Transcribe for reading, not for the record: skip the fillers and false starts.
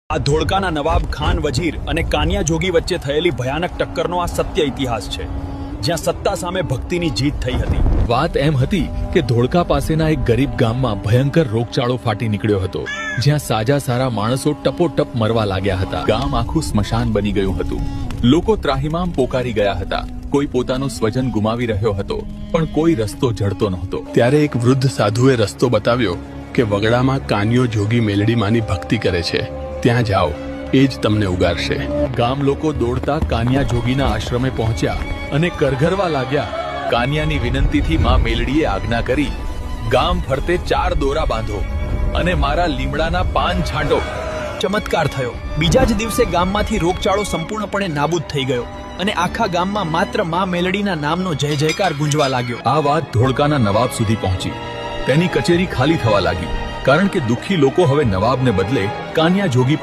આ ધોળકાના નવાબ ખાન વજીર અને કાનિયા જોગી વચ્ચે થયેલી ભયાનક ટક્કરનો આ સત્ય ઇતિહાસ છે, જ્યાં સત્તા સામે ભક્તિની જીત થઈ હતી. વાત એમ હતી કે ધોળકા પાસેના એક ગરીબ ગામમાં ભયંકર રોગચાળો ફાટી નીકળ્યો હતો, જ્યાં સાજા સારા માણસો ટપોટપ મરવા લાગ્યા હતા. ગામ આખું સ્મશાન બની ગયું હતું. લોકો ત્રાહિમામ પોકારી ગયા હતા. કોઈ પોતાનું સ્વજન ગુમાવી રહ્યો હતો, પણ કોઈ રસ્તો જડતો નહોતો. ત્યારે એક વૃદ્ધ સાધુએ રસ્તો બતાવ્યો કે વગડામાં કાનિયો જોગી મેલડીમાંની ભક્તિ કરે છે, ત્યાં જાઓ, એ જ તમને ઉગારશે. ગામ લોકો દોડતા કાનિયા જોગીના આશ્રમે પહોંચ્યા અને કરગરવા લાગ્યા. કાનિયાની વિનંતીથી માં મેલડીએ આજ્ઞા કરી, ગામ ફરતે 4 દોરા બાંધો અને મારા લીમડાના પાન છાંટો. ચમત્કાર થયો. બીજા જ દિવસે ગામમાંથી રોગચાળો સંપૂર્ણપણે નાબૂદ થઈ ગયો અને આખા ગામમાં માત્ર માં મેલડીના નામનો જય જયકાર ગુંજવા લાગ્યો. આ વાત ધોળકાના નવાબ સુધી પહોંચી. તેની કચેરી ખાલી થવા લાગી, કારણ કે દુઃખી લોકો હવે નવાબને બદલે કાનિયા જોગી